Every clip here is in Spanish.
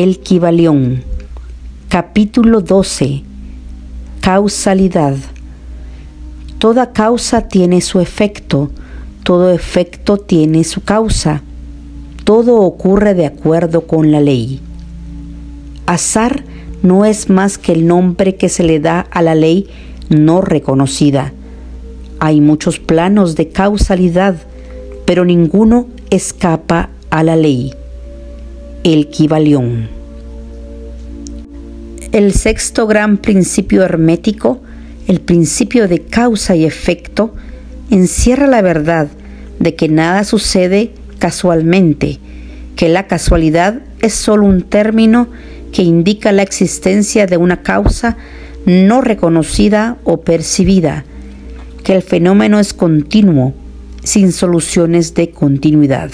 El Kybalión. Capítulo 12. Causalidad. Toda causa tiene su efecto, todo efecto tiene su causa. Todo ocurre de acuerdo con la ley. Azar no es más que el nombre que se le da a la ley no reconocida. Hay muchos planos de causalidad, pero ninguno escapa a la ley. El Kybalión. El sexto gran principio hermético, el principio de causa y efecto, encierra la verdad de que nada sucede casualmente, que la casualidad es solo un término que indica la existencia de una causa no reconocida o percibida, que el fenómeno es continuo, sin soluciones de continuidad.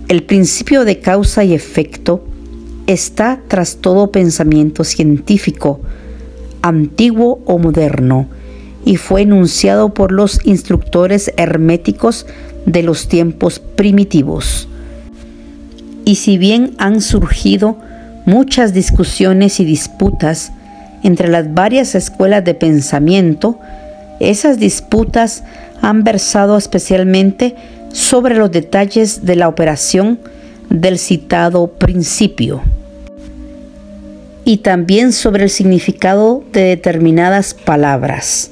El principio de causa y efecto está tras todo pensamiento científico, antiguo o moderno, y fue enunciado por los instructores herméticos de los tiempos primitivos. Y si bien han surgido muchas discusiones y disputas entre las varias escuelas de pensamiento, esas disputas han versado especialmente sobre los detalles de la operación del citado principio y también sobre el significado de determinadas palabras.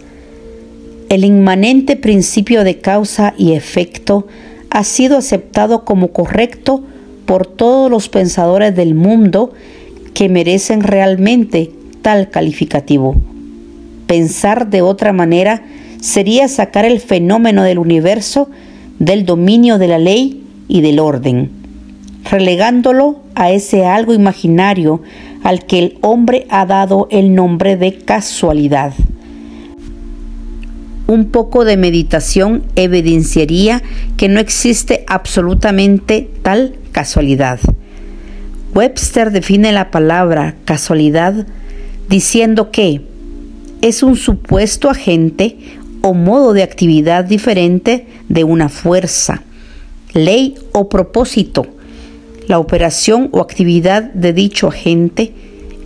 El inmanente principio de causa y efecto ha sido aceptado como correcto por todos los pensadores del mundo que merecen realmente tal calificativo. Pensar de otra manera sería sacar el fenómeno del universo del dominio de la ley y del orden, relegándolo a ese algo imaginario al que el hombre ha dado el nombre de casualidad. Un poco de meditación evidenciaría que no existe absolutamente tal casualidad. Webster define la palabra casualidad diciendo que es un supuesto agente o modo de actividad diferente de una fuerza, ley o propósito, la operación o actividad de dicho agente,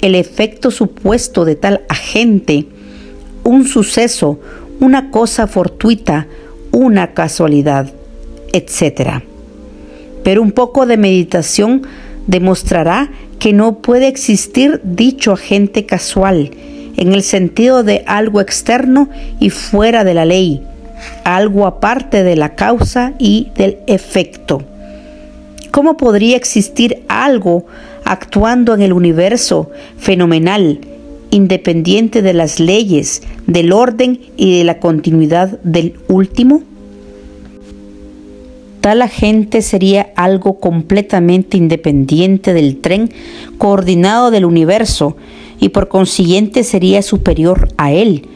el efecto supuesto de tal agente, un suceso, una cosa fortuita, una casualidad, etc. Pero un poco de meditación demostrará que no puede existir dicho agente casual, en el sentido de algo externo y fuera de la ley, algo aparte de la causa y del efecto. ¿Cómo podría existir algo actuando en el universo fenomenal, independiente de las leyes, del orden y de la continuidad del último? Tal agente sería algo completamente independiente del tren coordinado del universo y por consiguiente sería superior a él.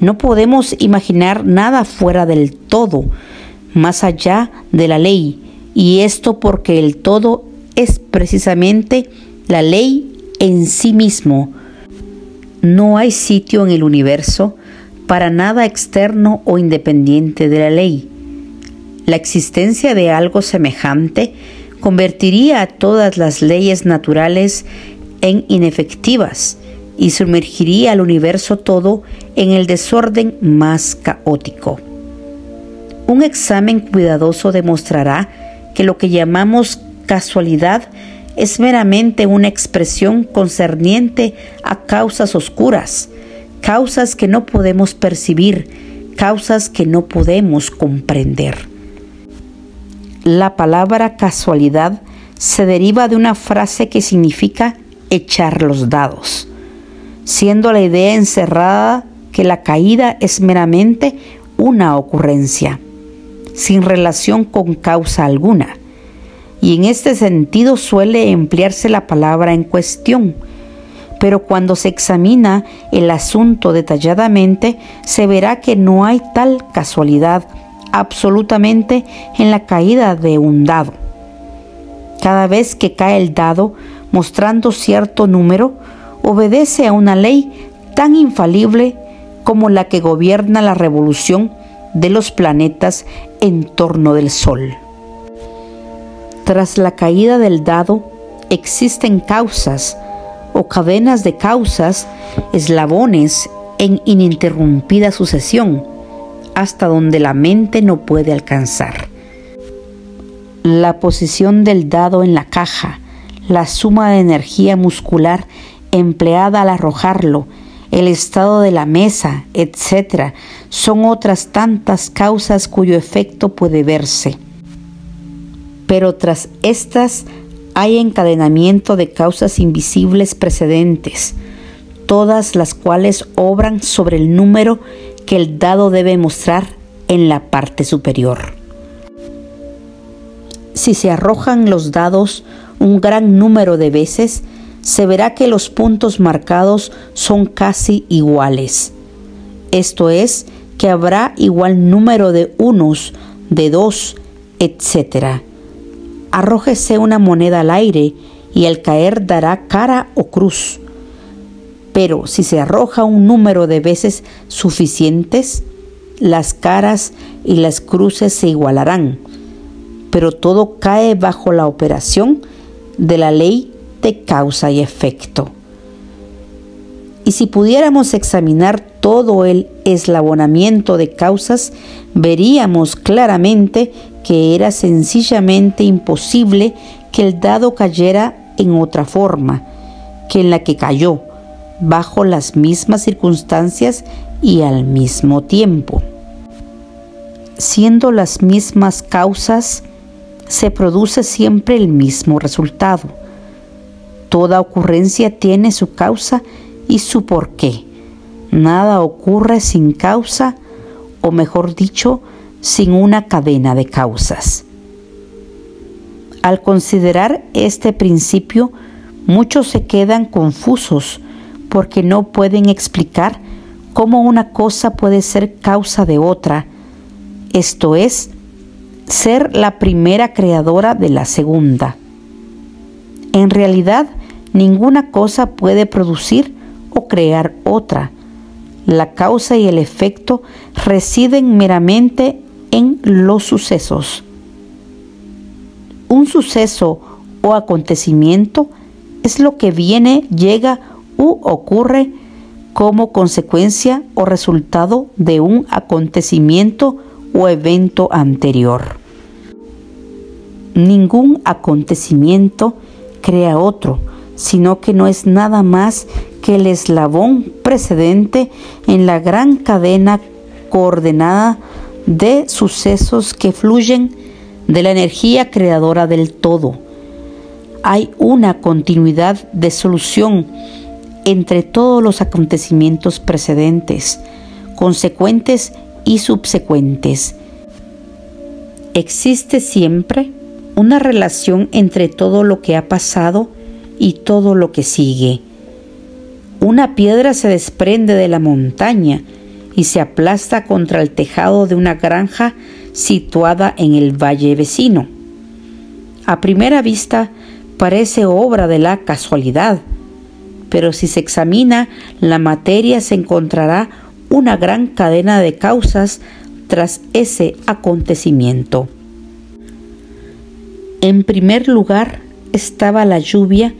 No podemos imaginar nada fuera del todo, más allá de la ley, y esto porque el todo es precisamente la ley en sí mismo. No hay sitio en el universo para nada externo o independiente de la ley. La existencia de algo semejante convertiría a todas las leyes naturales en inefectivas y sumergiría al universo todo en el desorden más caótico. Un examen cuidadoso demostrará que lo que llamamos casualidad es meramente una expresión concerniente a causas oscuras, causas que no podemos percibir, causas que no podemos comprender. La palabra casualidad se deriva de una frase que significa echar los dados, siendo la idea encerrada que la caída es meramente una ocurrencia, sin relación con causa alguna, y en este sentido suele emplearse la palabra en cuestión, pero cuando se examina el asunto detalladamente, se verá que no hay tal casualidad absolutamente en la caída de un dado. Cada vez que cae el dado, mostrando cierto número, obedece a una ley tan infalible como la que gobierna la revolución de los planetas en torno del Sol. Tras la caída del dado, existen causas o cadenas de causas, eslabones en ininterrumpida sucesión, hasta donde la mente no puede alcanzar. La posición del dado en la caja, la suma de energía muscular empleada al arrojarlo, el estado de la mesa, etc., son otras tantas causas cuyo efecto puede verse. Pero tras estas hay encadenamiento de causas invisibles precedentes, todas las cuales obran sobre el número que el dado debe mostrar en la parte superior. Si se arrojan los dados un gran número de veces, se verá que los puntos marcados son casi iguales. Esto es, que habrá igual número de unos, de dos, etc. Arrójese una moneda al aire y al caer dará cara o cruz. Pero si se arroja un número de veces suficientes, las caras y las cruces se igualarán, pero todo cae bajo la operación de la ley de causa y efecto. Y si pudiéramos examinar todo el eslabonamiento de causas, veríamos claramente que era sencillamente imposible que el dado cayera en otra forma que en la que cayó, bajo las mismas circunstancias y al mismo tiempo. Siendo las mismas causas, se produce siempre el mismo resultado. Toda ocurrencia tiene su causa y su porqué. Nada ocurre sin causa, o mejor dicho, sin una cadena de causas. Al considerar este principio, muchos se quedan confusos porque no pueden explicar cómo una cosa puede ser causa de otra, esto es, ser la primera creadora de la segunda. En realidad, ninguna cosa puede producir o crear otra. La causa y el efecto residen meramente en los sucesos. Un suceso o acontecimiento es lo que viene, llega u ocurre como consecuencia o resultado de un acontecimiento o evento anterior. Ningún acontecimiento crea otro, sino que no es nada más que el eslabón precedente en la gran cadena coordenada de sucesos que fluyen de la energía creadora del todo. Hay una continuidad de solución entre todos los acontecimientos precedentes, consecuentes y subsecuentes. Existe siempre una relación entre todo lo que ha pasado y todo lo que sigue. Una piedra se desprende de la montaña y se aplasta contra el tejado de una granja situada en el valle vecino. A primera vista parece obra de la casualidad, pero si se examina la materia se encontrará una gran cadena de causas tras ese acontecimiento. En primer lugar estaba la lluvia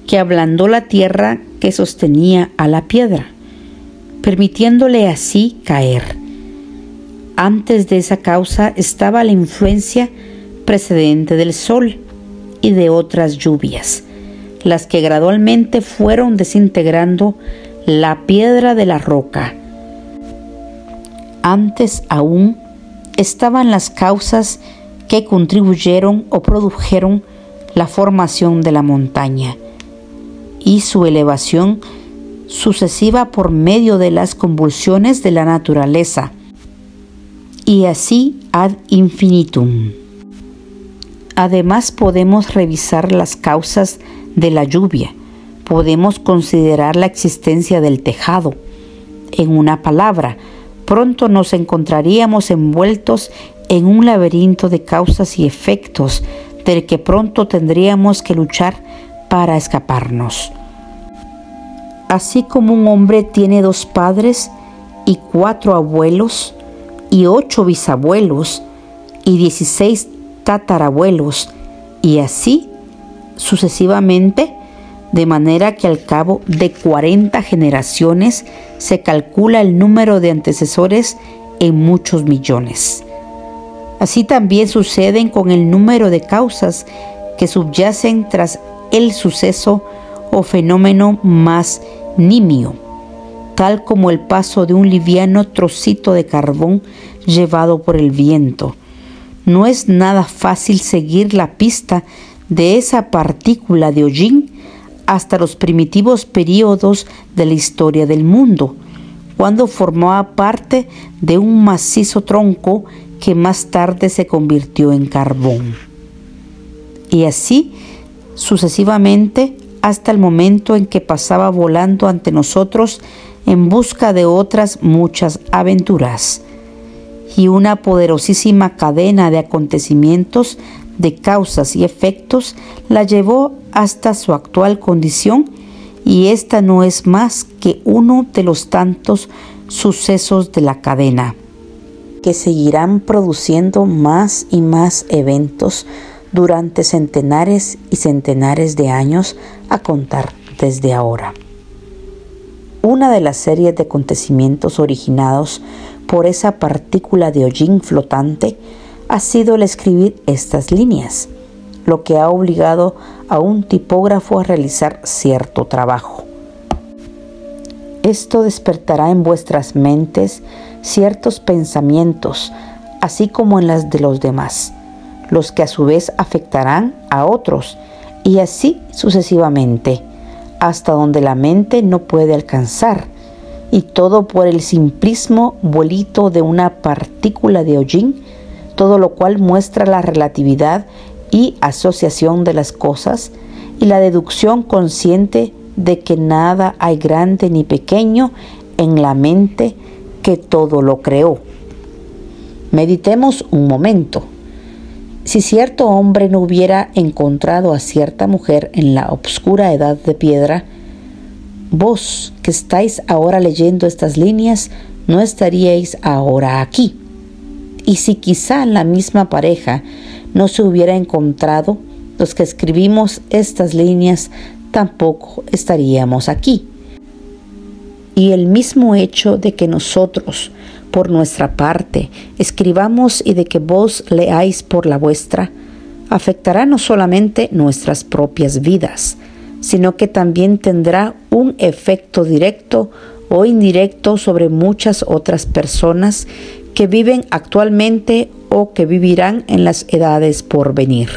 que ablandó la tierra que sostenía a la piedra, permitiéndole así caer. Antes de esa causa estaba la influencia precedente del sol y de otras lluvias, las que gradualmente fueron desintegrando la piedra de la roca. Antes aún estaban las causas que contribuyeron o produjeron la formación de la montaña y su elevación sucesiva por medio de las convulsiones de la naturaleza, y así ad infinitum. Además, podemos revisar las causas de la lluvia, podemos considerar la existencia del tejado. En una palabra, pronto nos encontraríamos envueltos en un laberinto de causas y efectos del que pronto tendríamos que luchar para escaparnos. Así como un hombre tiene 2 padres y 4 abuelos y 8 bisabuelos y 16 tatarabuelos, y así sucesivamente, de manera que al cabo de 40 generaciones se calcula el número de antecesores en muchos millones. Así también suceden con el número de causas que subyacen tras el suceso o fenómeno más nimio, tal como el paso de un liviano trocito de carbón llevado por el viento. No es nada fácil seguir la pista de esa partícula de hollín hasta los primitivos períodos de la historia del mundo, cuando formaba parte de un macizo tronco que más tarde se convirtió en carbón. Y así sucesivamente hasta el momento en que pasaba volando ante nosotros en busca de otras muchas aventuras. Y una poderosísima cadena de acontecimientos, de causas y efectos, la llevó hasta su actual condición, y esta no es más que uno de los tantos sucesos de la cadena, que seguirán produciendo más y más eventos durante centenares y centenares de años a contar desde ahora. Una de las series de acontecimientos originados por esa partícula de hollín flotante ha sido el escribir estas líneas, lo que ha obligado a un tipógrafo a realizar cierto trabajo. Esto despertará en vuestras mentes ciertos pensamientos, así como en las de los demás, los que a su vez afectarán a otros, y así sucesivamente, hasta donde la mente no puede alcanzar, y todo por el simplismo vuelito de una partícula de hollín, todo lo cual muestra la relatividad y asociación de las cosas y la deducción consciente de que nada hay grande ni pequeño en la mente, que todo lo creó. Meditemos un momento. Si cierto hombre no hubiera encontrado a cierta mujer en la obscura edad de piedra, vos que estáis ahora leyendo estas líneas no estaríais ahora aquí. Y si quizá la misma pareja no se hubiera encontrado, los que escribimos estas líneas tampoco estaríamos aquí. Y el mismo hecho de que nosotros, por nuestra parte, escribamos y de que vos leáis por la vuestra, afectará no solamente nuestras propias vidas, sino que también tendrá un efecto directo o indirecto sobre muchas otras personas que viven actualmente o que vivirán en las edades por venir.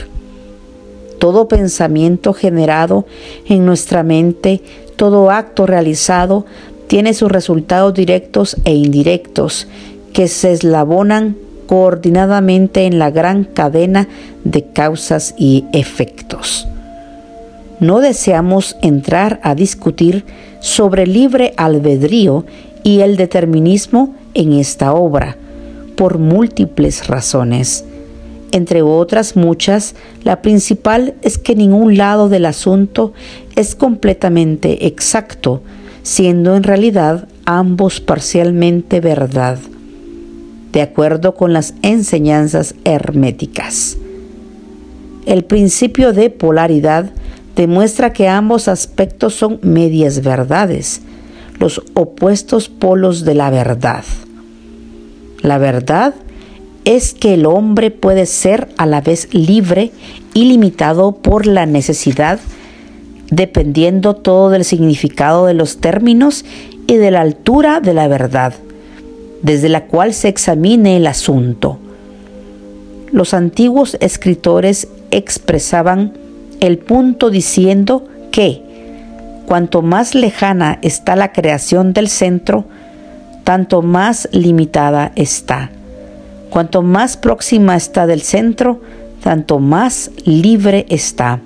Todo pensamiento generado en nuestra mente, todo acto realizado, tiene sus resultados directos e indirectos, que se eslabonan coordinadamente en la gran cadena de causas y efectos. No deseamos entrar a discutir sobre el libre albedrío y el determinismo en esta obra, por múltiples razones. Entre otras muchas, la principal es que ningún lado del asunto es completamente exacto, siendo en realidad ambos parcialmente verdad, de acuerdo con las enseñanzas herméticas. El principio de polaridad demuestra que ambos aspectos son medias verdades, los opuestos polos de la verdad. La verdad es que el hombre puede ser a la vez libre y limitado por la necesidad, dependiendo todo del significado de los términos y de la altura de la verdad, desde la cual se examine el asunto. Los antiguos escritores expresaban el punto diciendo que, cuanto más lejana está la creación del centro, tanto más limitada está. Cuanto más próxima está del centro, tanto más libre está.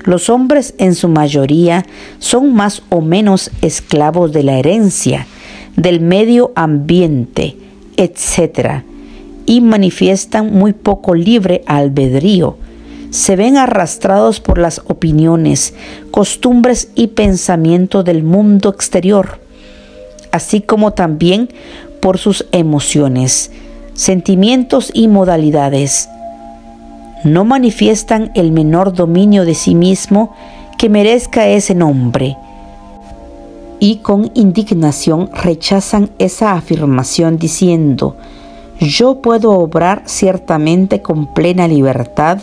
Los hombres en su mayoría son más o menos esclavos de la herencia, del medio ambiente, etc., y manifiestan muy poco libre albedrío. Se ven arrastrados por las opiniones, costumbres y pensamientos del mundo exterior, así como también por sus emociones, sentimientos y modalidades. no manifiestan el menor dominio de sí mismo que merezca ese nombre, y con indignación rechazan esa afirmación diciendo: yo puedo obrar ciertamente con plena libertad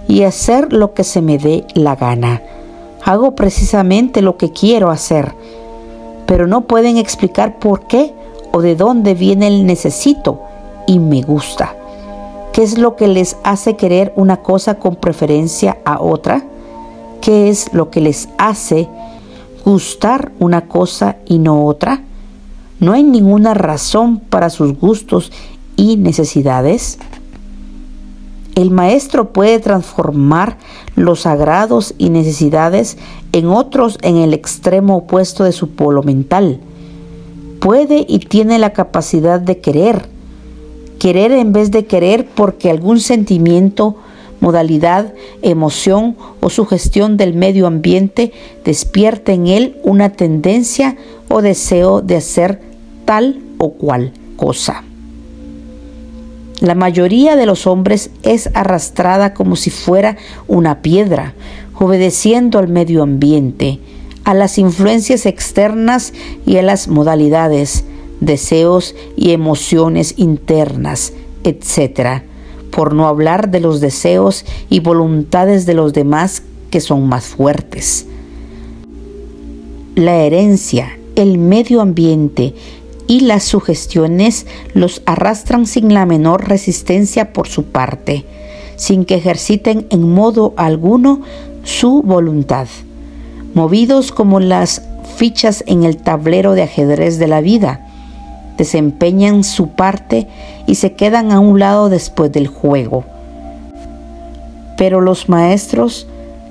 y hacer lo que se me dé la gana. Hago precisamente lo que quiero hacer, pero no pueden explicar por qué o de dónde viene el necesito y me gusta. ¿Qué es lo que les hace querer una cosa con preferencia a otra? ¿Qué es lo que les hace gustar una cosa y no otra? ¿No hay ninguna razón para sus gustos y necesidades? El maestro puede transformar los agrados y necesidades en otros en el extremo opuesto de su polo mental. Puede y tiene la capacidad de querer en vez de querer porque algún sentimiento, modalidad, emoción o sugestión del medio ambiente despierta en él una tendencia o deseo de hacer tal o cual cosa. La mayoría de los hombres es arrastrada como si fuera una piedra, obedeciendo al medio ambiente, a las influencias externas y a las modalidades, deseos y emociones internas, etc., por no hablar de los deseos y voluntades de los demás que son más fuertes. La herencia, el medio ambiente y las sugestiones los arrastran sin la menor resistencia por su parte, sin que ejerciten en modo alguno su voluntad, movidos como las fichas en el tablero de ajedrez de la vida. Desempeñan su parte y se quedan a un lado después del juego. Pero los maestros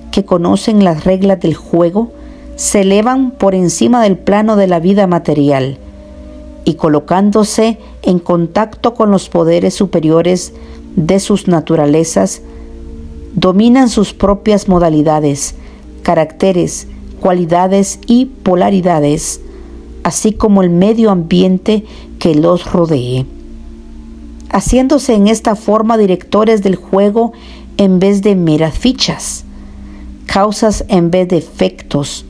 que conocen las reglas del juego se elevan por encima del plano de la vida material y, colocándose en contacto con los poderes superiores de sus naturalezas, dominan sus propias modalidades, caracteres, cualidades y polaridades, así como el medio ambiente que los rodee, haciéndose en esta forma directores del juego en vez de meras fichas, causas en vez de efectos.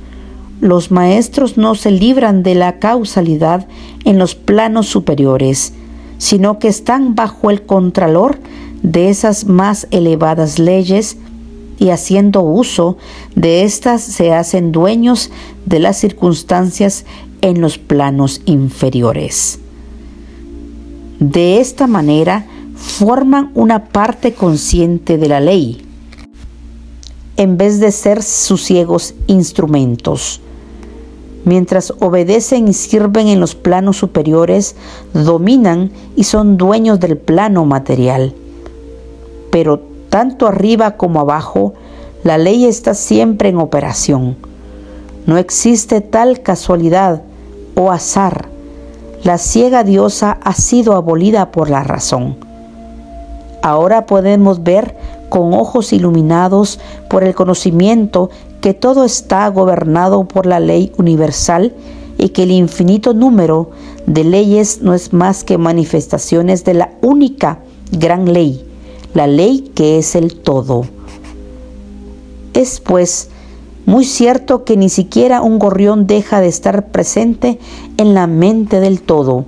Los maestros no se libran de la causalidad en los planos superiores, sino que están bajo el contralor de esas más elevadas leyes y, haciendo uso de estas, se hacen dueños de las circunstancias en los planos inferiores. De esta manera forman una parte consciente de la ley, en vez de ser sus ciegos instrumentos. Mientras obedecen y sirven en los planos superiores, dominan y son dueños del plano material. Pero tanto arriba como abajo, la ley está siempre en operación. No existe tal casualidad o azar. La ciega diosa ha sido abolida por la razón. Ahora podemos ver con ojos iluminados por el conocimiento que todo está gobernado por la ley universal y que el infinito número de leyes no es más que manifestaciones de la única gran ley, la ley que es el todo. Es pues muy cierto que ni siquiera un gorrión deja de estar presente en la mente del todo,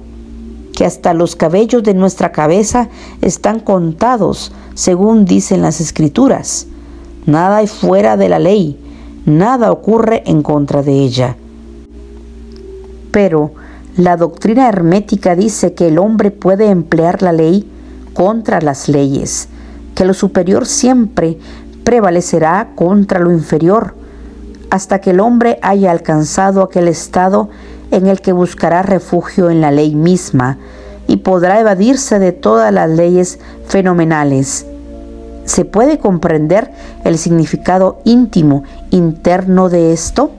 que hasta los cabellos de nuestra cabeza están contados, según dicen las Escrituras. Nada hay fuera de la ley, nada ocurre en contra de ella. Pero la doctrina hermética dice que el hombre puede emplear la ley contra las leyes, que lo superior siempre prevalecerá contra lo inferior, hasta que el hombre haya alcanzado aquel estado en el que buscará refugio en la ley misma y podrá evadirse de todas las leyes fenomenales. ¿Se puede comprender el significado íntimo, interno de esto?